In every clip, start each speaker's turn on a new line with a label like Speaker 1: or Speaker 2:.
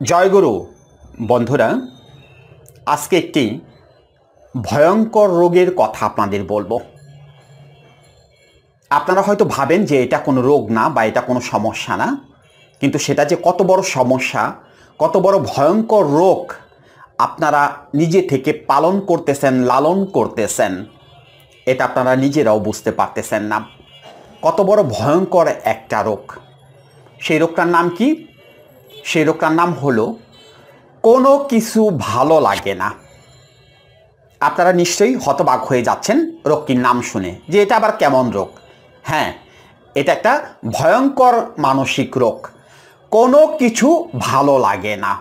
Speaker 1: জয়গুরু বন্ধুরা, আজকে একটি ভয়ঙ্কর রোগের কথা আপনাদের বলবো। আপনারা হয়তো ভাবেন যে এটা কোনো রোগ না বা এটা কোনো সমস্যা না, কিন্তু সেটা যে কত বড় সমস্যা, কত বড় ভয়ঙ্কর রোগ আপনারা নিজে থেকে পালন করতেছেন, লালন করতেছেন, এটা আপনারা নিজেরাও বুঝতে পারতেছেন না। কত বড় ভয়ঙ্কর একটা রোগ। সেই রোগটার নাম কি? সেই রোগটার নাম হলো কোনো কিছু ভালো লাগে না। আপনারা নিশ্চয়ই হতবাক হয়ে যাচ্ছেন রোগটির নাম শুনে, যে এটা আবার কেমন রোগ। হ্যাঁ, এটা একটা ভয়ঙ্কর মানসিক রোগ। কোনো কিছু ভালো লাগে না,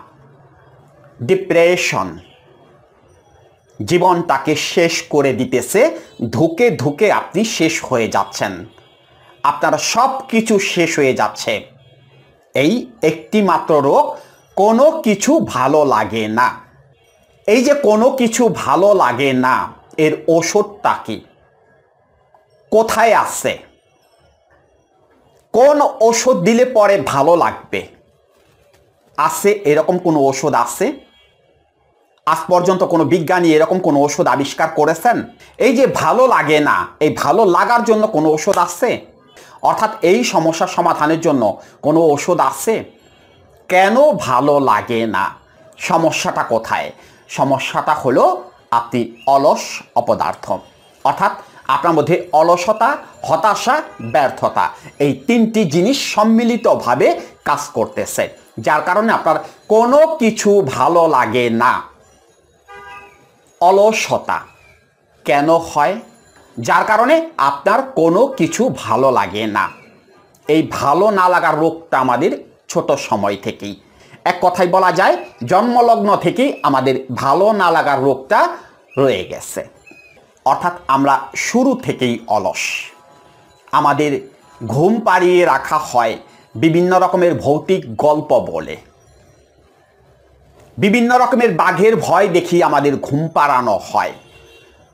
Speaker 1: ডিপ্রেশন। জীবনটাকে শেষ করে দিতেছে, ধুকে ধুকে আপনি শেষ হয়ে যাচ্ছেন, আপনারা সব কিছু শেষ হয়ে যাচ্ছে। এই একটি মাত্র রোগ, কোনো কিছু ভালো লাগে না। এই যে কোনো কিছু ভালো লাগে না, এর ওষুধটা কি? কোথায় আছে? কোন ওষুধ দিলে পরে ভালো লাগবে? আছে এরকম কোনো ওষুধ আছে? আজ পর্যন্ত কোনো বিজ্ঞানী এরকম কোনো ওষুধ আবিষ্কার করেছেন? এই যে ভালো লাগে না, এই ভালো লাগার জন্য কোনো ওষুধ আছে? অর্থাৎ এই সমস্যার সমাধানের জন্য কোনো ওষুধ আছে? কেন ভালো লাগে না? সমস্যাটা কোথায়? সমস্যাটা হলো আপনি অলস অপদার্থ। অর্থাৎ আপনার মধ্যে অলসতা, হতাশা, ব্যর্থতা, এই তিনটি জিনিস সম্মিলিতভাবে কাজ করতেছে, যার কারণে আপনার কোনো কিছু ভালো লাগে না। অলসতা কেন হয়? যার কারণে আপনার কোনো কিছু ভালো লাগে না। এই ভালো না লাগার রোগটা আমাদের ছোট সময় থেকেই, এক কথায় বলা যায় জন্মলগ্ন থেকেই আমাদের ভালো না লাগার রোগটা রয়ে গেছে। অর্থাৎ আমরা শুরু থেকেই অলস। আমাদের ঘুম পাড়িয়ে রাখা হয় বিভিন্ন রকমের ভৌতিক গল্প বলে, বিভিন্ন রকমের বাঘের ভয় দেখিয়ে আমাদের ঘুম পাড়ানো হয়।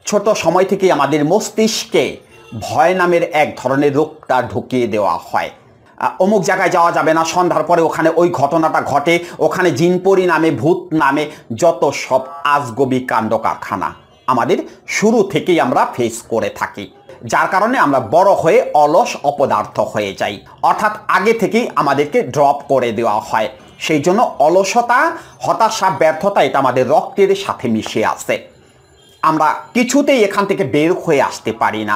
Speaker 1: ছোট সময় থেকেই আমাদের মস্তিষ্কে ভয় নামের এক ধরনের রোগটা ঢুকিয়ে দেওয়া হয়। অমুক জায়গায় যাওয়া যাবে না, সন্ধ্যার পরে ওখানে ওই ঘটনাটা ঘটে, ওখানে জিনপরি নামে, ভূত নামে যত সব আজগবি কাণ্ড কারখানা আমাদের শুরু থেকেই আমরা ফেস করে থাকি, যার কারণে আমরা বড় হয়ে অলস অপদার্থ হয়ে যাই। অর্থাৎ আগে থেকেই আমাদেরকে ড্রপ করে দেওয়া হয়। সেই জন্য অলসতা, হতাশা, ব্যর্থতা এটা আমাদের রক্তের সাথে মিশে আছে। আমরা কিছুতেই এখান থেকে বের হয়ে আসতে পারি না।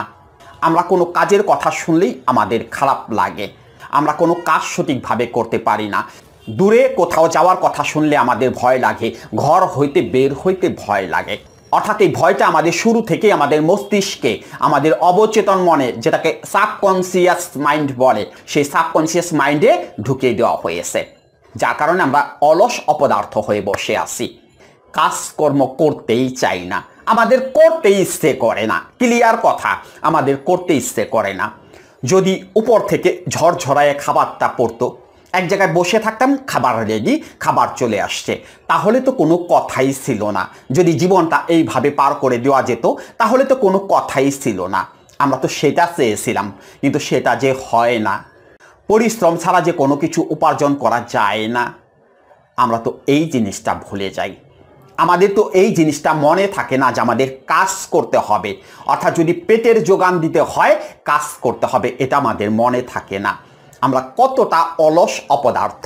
Speaker 1: আমরা কোনো কাজের কথা শুনলেই আমাদের খারাপ লাগে, আমরা কোনো কাজ সঠিকভাবে করতে পারি না। দূরে কোথাও যাওয়ার কথা শুনলে আমাদের ভয় লাগে, ঘর হইতে বের হইতে ভয় লাগে। অর্থাৎ এই ভয়টা আমাদের শুরু থেকে আমাদের মস্তিষ্কে, আমাদের অবচেতন মনে, যেটাকে সাবকনসিয়াস মাইন্ড বলে, সেই সাবকনসিয়াস মাইন্ডে ঢুকিয়ে দেওয়া হয়েছে, যার কারণে আমরা অলস অপদার্থ হয়ে বসে আছি। কাজকর্ম করতেই চাই না, আমাদের করতে ইচ্ছে করে না। ক্লিয়ার কথা, আমাদের করতে ইচ্ছে করে না। যদি উপর থেকে ঝড়ঝড়ায় খাবারটা পড়তো, এক জায়গায় বসে থাকতাম, খাবার রেডি, খাবার চলে আসছে, তাহলে তো কোনো কথাই ছিল না। যদি জীবনটা এইভাবে পার করে দেওয়া যেত, তাহলে তো কোনো কথাই ছিল না। আমরা তো সেটা চেয়েছিলাম, কিন্তু সেটা যে হয় না। পরিশ্রম ছাড়া যে কোনো কিছু উপার্জন করা যায় না, আমরা তো এই জিনিসটা ভুলে যাই। আমাদের তো এই জিনিসটা মনে থাকে না যে আমাদের কাজ করতে হবে, অর্থাৎ যদি পেটের যোগান দিতে হয় কাজ করতে হবে, এটা আমাদের মনে থাকে না। আমরা কতটা অলস অপদার্থ।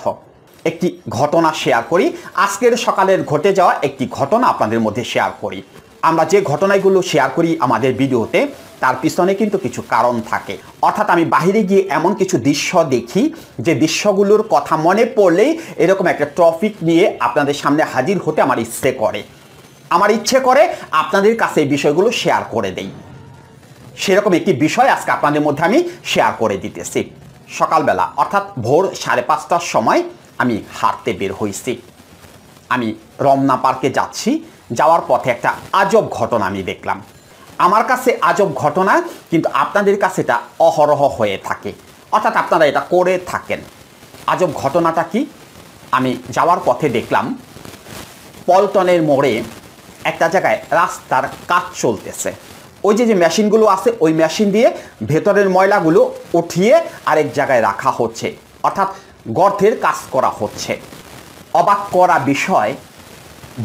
Speaker 1: একটি ঘটনা শেয়ার করি, আজকের সকালের ঘটে যাওয়া একটি ঘটনা আপনাদের মধ্যে শেয়ার করি। আমরা যে ঘটনাগুলো শেয়ার করি আমাদের ভিডিওতে, তার পিছনে কিন্তু কিছু কারণ থাকে। অর্থাৎ আমি বাইরে গিয়ে এমন কিছু দৃশ্য দেখি, যে দৃশ্যগুলোর কথা মনে পড়লেই এরকম একটা টপিক নিয়ে আপনাদের সামনে হাজির হতে আমার ইচ্ছে করে আপনাদের কাছে এই বিষয়গুলো শেয়ার করে দেই। সেরকম একটি বিষয় আজকে আপনাদের মধ্যে আমি শেয়ার করে দিতেছি। সকালবেলা অর্থাৎ ভোর 5:30টার সময় আমি হাঁটতে বের হয়েছি। আমি রমনা পার্কে যাচ্ছি, যাওয়ার পথে একটা আজব ঘটনা আমি দেখলাম। আমার কাছে আজব ঘটনা, কিন্তু আপনাদের কাছে এটা অহরহ হয়ে থাকে, অর্থাৎ আপনারা এটা করে থাকেন। আজব ঘটনাটা কি? আমি যাওয়ার পথে দেখলাম পল্টনের মোড়ে একটা জায়গায় রাস্তার কাজ চলতেছে। ওই যে মেশিনগুলো আছে, ওই মেশিন দিয়ে ভেতরের ময়লাগুলো উঠিয়ে আরেক জায়গায় রাখা হচ্ছে, অর্থাৎ গর্তের কাজ করা হচ্ছে। অবাক করা বিষয়,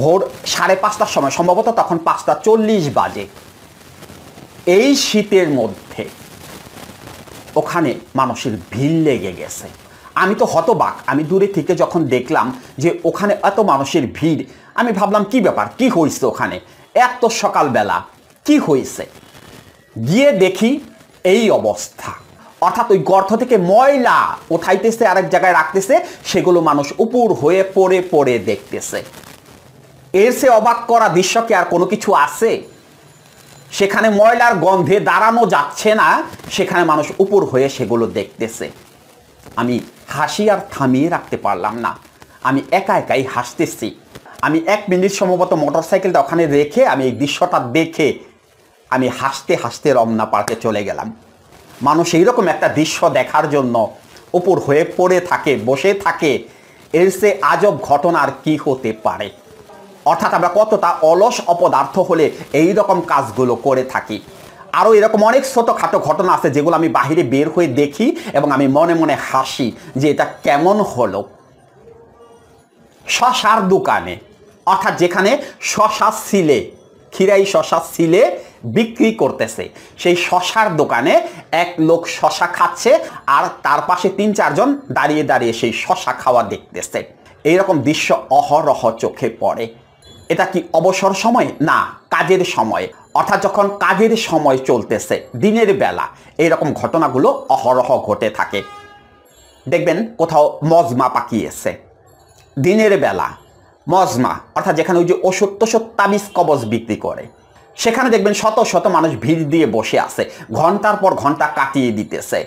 Speaker 1: ভোর 5:30টার সময়, সম্ভবত তখন 5:40 বাজে, এই শীতের মধ্যে ওখানে মানুষের ভিড় লেগে গেছে। আমি তো হতবাক। আমি দূরে থেকে যখন দেখলাম যে ওখানে এত মানুষের ভিড়, আমি ভাবলাম কি ব্যাপার, কি হয়েছে ওখানে এত সকালবেলা, কি হয়েছে? গিয়ে দেখি এই অবস্থা। অর্থাৎ ওই গর্ত থেকে ময়লা উঠাইতেছে, আরেক জায়গায় রাখতেছে, সেগুলো মানুষ উপর হয়ে পড়ে পড়ে দেখতেছে। এর সে অবাক করা দৃশ্য কি আর কোনো কিছু আছে? সেখানে ময়লার গন্ধে দাঁড়ানো যাচ্ছে না, সেখানে মানুষ উপর হয়ে সেগুলো দেখতেছে। আমি হাসি আর থামিয়ে রাখতে পারলাম না। আমি একা একাই হাসতেছি। আমি 1 মিনিট সম্ভবত মোটরসাইকেলটা ওখানে রেখে আমি এই দৃশ্যটা দেখে আমি হাসতে হাসতে রমনা পার্কে চলে গেলাম। মানুষ এইরকম একটা দৃশ্য দেখার জন্য উপর হয়ে পড়ে থাকে, বসে থাকে, এর সে আজব ঘটনা আর কি হতে পারে? অর্থাৎ আমরা কতটা অলস অপদার্থ হলে এই রকম কাজগুলো করে থাকি। আরও এরকম অনেক ছোটোখাটো ঘটনা আছে যেগুলো আমি বাহিরে বের হয়ে দেখি এবং আমি মনে মনে হাসি যে এটা কেমন হলো। শশার দোকানে, অর্থাৎ যেখানে শশা ছিলে, খিরাই শশা ছিলে বিক্রি করতেছে, সেই শশার দোকানে এক লোক শশা খাচ্ছে আর তার পাশে 3-4 জন দাঁড়িয়ে দাঁড়িয়ে সেই শশা খাওয়া দেখতেছে। এইরকম দৃশ্য অহরহ চোখে পড়ে। এটা কি অবসর সময়? না, কাজের সময়। অর্থাৎ যখন কাজের সময় চলতেছে দিনের বেলা এইরকম ঘটনাগুলো অহরহ ঘটে থাকে। দেখবেন কোথাও মজমা পাকিয়েছে দিনের বেলা, মজমা অর্থাৎ যেখানে ওই যে ওষুধ তাবিজ কবজ বিক্রি করে, সেখানে দেখবেন শত শত মানুষ ভিড় দিয়ে বসে আছে, ঘন্টার পর ঘন্টা কাটিয়ে দিতেছে,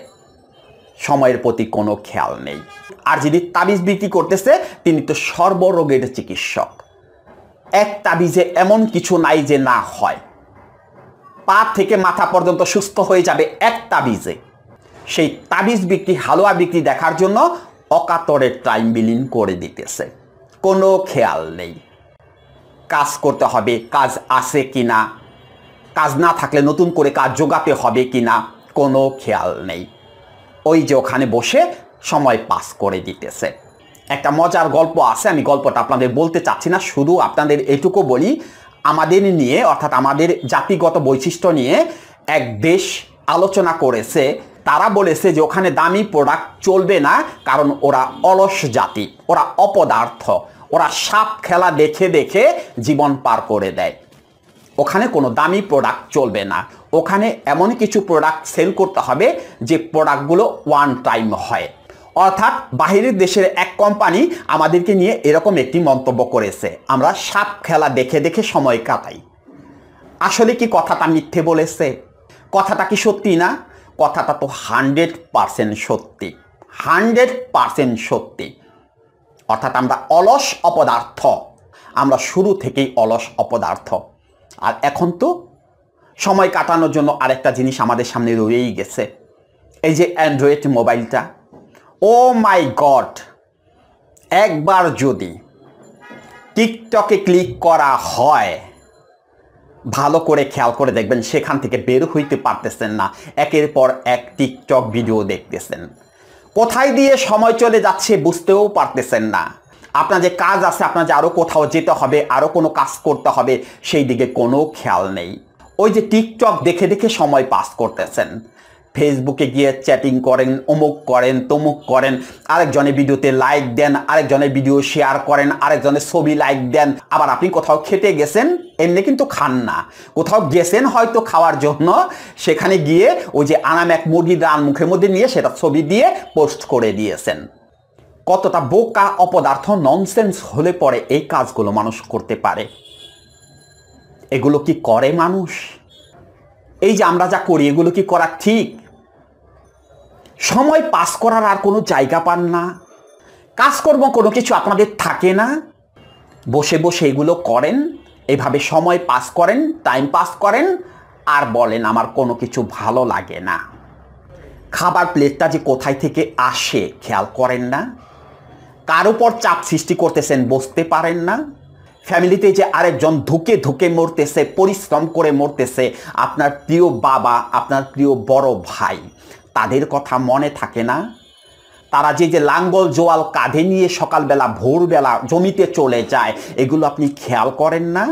Speaker 1: সময়ের প্রতি কোনো খেয়াল নেই। আর যিনি তাবিজ বিক্রি করতেছে তিনি তো সর্বরোগের চিকিৎসক। এক তাবিজে এমন কিছু নাই যে না হয়, পা থেকে মাথা পর্যন্ত সুস্থ হয়ে যাবে এক তাবিজে। সেই তাবিজ বিক্রি, হালুয়া বিক্রি দেখার জন্য অকাতরে টাইম বিলিং করে দিতেছে, কোনো খেয়াল নেই। কাজ করতে হবে, কাজ আছে কিনা, কাজ না থাকলে নতুন করে কাজ জোগাতে হবে কিনা, কোনো খেয়াল নেই। ওই যে ওখানে বসে সময় পাস করে দিতেছে। একটা মজার গল্প আছে, আমি গল্পটা আপনাদের বলতে চাচ্ছি না, শুধু আপনাদের এটুকু বলি, আমাদের নিয়ে অর্থাৎ আমাদের জাতিগত বৈশিষ্ট্য নিয়ে এক দেশ আলোচনা করেছে। তারা বলেছে যে ওখানে দামি প্রোডাক্ট চলবে না, কারণ ওরা অলস জাতি, ওরা অপদার্থ, ওরা সাপ খেলা দেখে দেখে জীবন পার করে দেয়। ওখানে কোনো দামি প্রোডাক্ট চলবে না, ওখানে এমন কিছু প্রোডাক্ট সেল করতে হবে যে প্রোডাক্টগুলো ওয়ান টাইম হয়। অর্থাৎ বাহিরের দেশের এক কোম্পানি আমাদেরকে নিয়ে এরকম একটি মন্তব্য করেছে, আমরা সাপ খেলা দেখে দেখে সময় কাটাই। আসলে কি কথাটা মিথ্যে বলেছে? কথাটা কি সত্যি না? কথাটা তো 100% সত্যি, 100% সত্যি। অর্থাৎ আমরা অলস অপদার্থ, আমরা শুরু থেকেই অলস অপদার্থ। আর এখন তো সময় কাটানোর জন্য আরেকটা জিনিস আমাদের সামনে রয়েই গেছে, এই যে অ্যান্ড্রয়েড মোবাইলটা। ও মাই গড, একবার যদি টিকটকে ক্লিক করা হয়, ভালো করে খেয়াল করে দেখবেন সেখান থেকে বের হইতে পারতেছেন না, একের পর এক টিকটক ভিডিও দেখতেছেন, কোথায় দিয়ে সময় চলে যাচ্ছে বুঝতেও পারতেছেন না। আপনার যে কাজ আছে, আপনার যে আরও কোথাও যেতে হবে, আরও কোনো কাজ করতে হবে, সেই দিকে কোনো খেয়াল নেই। ওই যে টিকটক দেখে দেখে সময় পাস করতেছেন, ফেসবুকে গিয়ে চ্যাটিং করেন, অমুক করেন, তমুক করেন, আরেকজনের ভিডিওতে লাইক দেন, আরেকজনের ভিডিও শেয়ার করেন, আরেকজনের ছবি লাইক দেন। আবার আপনি কোথাও খেতে গেছেন, এমনি কিন্তু খান না, কোথাও গেছেন হয়তো খাওয়ার জন্য, সেখানে গিয়ে ওই যে আনাম এক মুরগির রান মুখের মধ্যে নিয়ে সেটা ছবি দিয়ে পোস্ট করে দিয়েছেন। কতটা বোকা অপদার্থ, ননসেন্স হলে পরে এই কাজগুলো মানুষ করতে পারে? এগুলো কি করে মানুষ? এই যে আমরা যা করি, এগুলো কি করা ঠিক? সময় পাস করার আর কোনো জায়গা পান না, কাজকর্ম কোনো কিছু আপনাদের থাকে না, বসে বসে এগুলো করেন, এভাবে সময় পাস করেন, টাইম পাস করেন, আর বলেন আমার কোনো কিছু ভালো লাগে না। খাবার প্লেটটা যে কোথায় থেকে আসে খেয়াল করেন না, কার উপর চাপ সৃষ্টি করতেছেন বুঝতে পারেন না। ফ্যামিলিতে যে আরেকজন ধুকে ধুকে মরতেছে, পরিশ্রম করে মরতেছে, আপনার প্রিয় বাবা, আপনার প্রিয় বড় ভাই, তাদের কথা মনে থাকে না? তারা যে লাঙ্গল জোয়াল কাঁধে নিয়ে সকালবেলা ভোরবেলা জমিতে চলে যায়, এগুলো আপনি খেয়াল করেন না?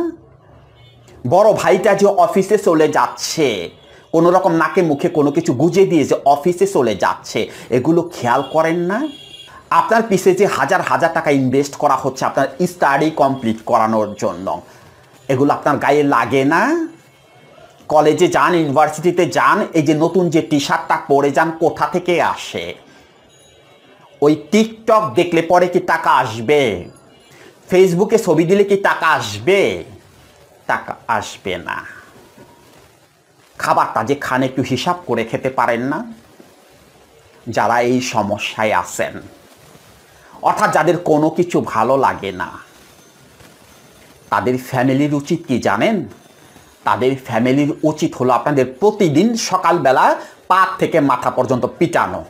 Speaker 1: বড় ভাইটা যে অফিসে চলে যাচ্ছে, কোনো রকম নাকে মুখে কোনো কিছু গুজে দিয়ে যে অফিসে চলে যাচ্ছে, এগুলো খেয়াল করেন না? আপনার পিছে যে হাজার হাজার টাকা ইনভেস্ট করা হচ্ছে আপনার স্টাডি কমপ্লিট করানোর জন্য, এগুলো আপনার গায়ে লাগে না? কলেজে যান, ইউনিভার্সিটিতে যান, এই যে নতুন যে টি শার্টটা পরে যান, কোথা থেকে আসে? ওই টিকটক দেখলে পরে কি টাকা আসবে? ফেসবুকে ছবি দিলে কি টাকা আসবে? টাকা আসবে না। খাবারটা যে খান একটু হিসাব করে খেতে পারেন না? যারা এই সমস্যায় আছেন, অর্থাৎ যাদের কোনো কিছু ভালো লাগে না, তাদের ফ্যামিলির উচিত কি জানেন? তাদের ফ্যামিলির উচিত হলো আপনাদের প্রতিদিন সকালবেলা পা থেকে মাথা পর্যন্ত পিটানো।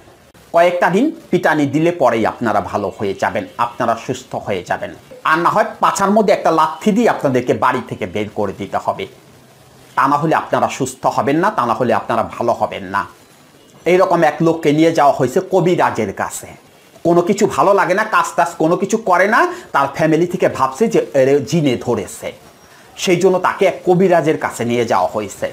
Speaker 1: কয়েকটা দিন পিটানি দিলে পরেই আপনারা ভালো হয়ে যাবেন, আপনারা সুস্থ হয়ে যাবেন। আর না হয় পাছার মধ্যে একটা লাথি দিয়ে আপনাদেরকে বাড়ি থেকে বের করে দিতে হবে। তা না হলে আপনারা সুস্থ হবেন না, তা না হলে আপনারা ভালো হবেন না। এইরকম এক লোককে নিয়ে যাওয়া হয়েছে কবিরাজের কাছে। কোনো কিছু ভালো লাগে না, কাজ টাজ কোনো কিছু করে না, তার ফ্যামিলি থেকে ভাবছে যে জিনে ধরেছে, সেই জন্য তাকে এক কবিরাজের কাছে নিয়ে যাওয়া হয়েছে।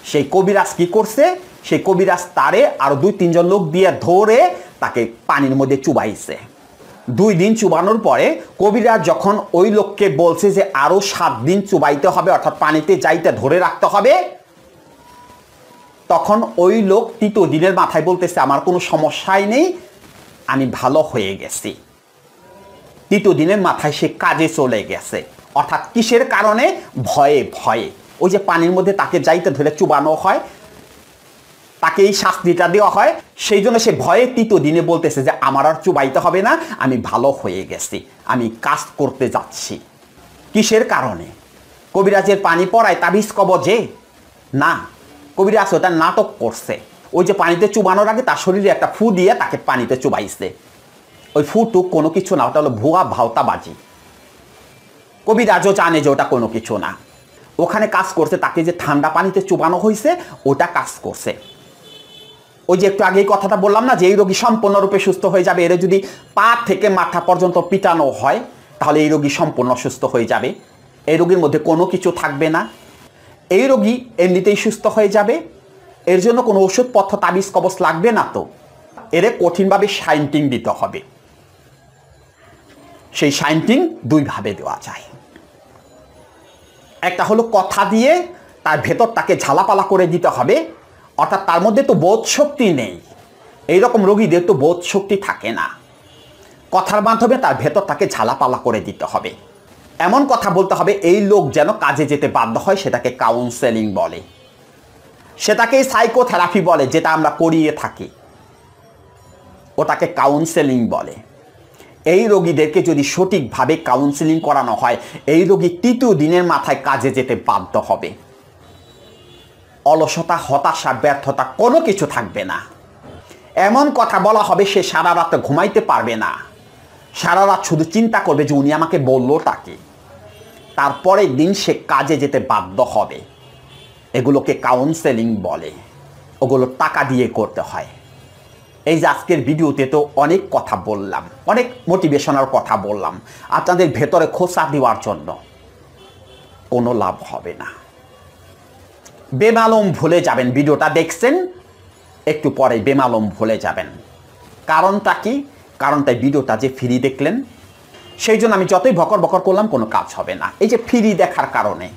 Speaker 1: সেই কবিরাজ কি করছে? সেই কবিরাজ তারে আরো 2-3 জন লোক দিয়ে ধরে তাকে পানির মধ্যে চুবাইছে। 2 দিন চুবানোর পরে কবিরাজ যখন ওই লোককে বলছে যে আরো 7 দিন চুবাইতে হবে, অর্থাৎ পানিতে যাইতে ধরে রাখতে হবে, তখন ওই লোক 3 দিনের মাথায় বলতেছে আমার কোনো সমস্যাই নেই, আমি ভালো হয়ে গেছি। 3 দিনের মাথায় সে কাজে চলে গেছে। অর্থাৎ কিসের কারণে? ভয়ে ভয়ে। ওই যে পানির মধ্যে তাকে যাইতে ধরে চুবানো হয়, তাকে এই শাস্তিটা দেওয়া হয়, সেই জন্য সে ভয়ে 3 দিনে বলতেছে যে আমার আর চুবাইতে হবে না, আমি ভালো হয়ে গেছি, আমি কাজ করতে যাচ্ছি। কিসের কারণে? কবিরাজের পানি পড়ায় তাবিজ কবজে না, কবিরাজ ওটা নাটক করছে। ওই যে পানিতে চুবানোর আগে তার শরীরে একটা ফু দিয়ে তাকে পানিতে চুবাইছে। ওই ফুটুক কোনো কিছু না, ওটা হলো ভুয়া ভাওতাবাজি। কবিরাজও জানে যে ওটা কোনো কিছু না। ওখানে কাজ করছে, তাকে যে ঠান্ডা পানিতে চুবানো হয়েছে ওটা কাজ করছে। ওই যে একটু আগেই কথাটা বললাম না যে এই রোগী সম্পূর্ণরূপে সুস্থ হয়ে যাবে, এর যদি পা থেকে মাথা পর্যন্ত পিটানো হয় তাহলে এই রোগী সম্পূর্ণ সুস্থ হয়ে যাবে, এই রোগীর মধ্যে কোনো কিছু থাকবে না, এই রোগী এমনিতেই সুস্থ হয়ে যাবে, এর জন্য কোনো ওষুধপত্র তাবিজ কবচ লাগবে না। তো এর কঠিনভাবে শাইন্টিং দিতে হবে। সেই শাইন্টিং 2 ভাবে দেওয়া যায়। একটা হলো কথা দিয়ে তার ভেতর তাকে ঝালাপালা করে দিতে হবে, অর্থাৎ তার মধ্যে তো বোধ শক্তি নেই, এইরকম রোগীদের তো বোধ শক্তি থাকে না। কথার মাধ্যমে তার ভেতর তাকে ঝালাপালা করে দিতে হবে, এমন কথা বলতে হবে এই লোক যেন কাজে যেতে বাধ্য হয়। সেটাকে কাউন্সেলিং বলে, সেটাকে সাইকোথেরাপি বলে, যেটা আমরা করিয়ে থাকি, ওটাকে কাউন্সেলিং বলে। এই রোগীদেরকে যদি সঠিকভাবে কাউন্সেলিং করানো হয়, এই রোগী 3 দিনের মাথায় কাজে যেতে বাধ্য হবে। অলসতা, হতাশা, ব্যর্থতা কোনো কিছু থাকবে না। এমন কথা বলা হবে সে সারা রাত ঘুমাইতে পারবে না, সারা রাত শুধু চিন্তা করবে যে উনি আমাকে বললো তাকে। তারপরের দিন সে কাজে যেতে বাধ্য হবে। এগুলোকে কাউন্সেলিং বলে, ওগুলো টাকা দিয়ে করতে হয়। এই যে আজকের ভিডিওতে তো অনেক কথা বললাম, অনেক মোটিভেশনাল কথা বললাম আপনাদের ভেতরে খোঁচা দেওয়ার জন্য, কোনো লাভ হবে না। বেমালুম ভুলে যাবেন। ভিডিওটা দেখছেন, একটু পরে বেমালুম ভুলে যাবেন। কারণটা কি? কারণটা ভিডিওটা যে ফ্রি দেখলেন, সেই জন্য আমি যতই বকর বকর করলাম কোনো কাজ হবে না। এই যে ফ্রি দেখার কারণে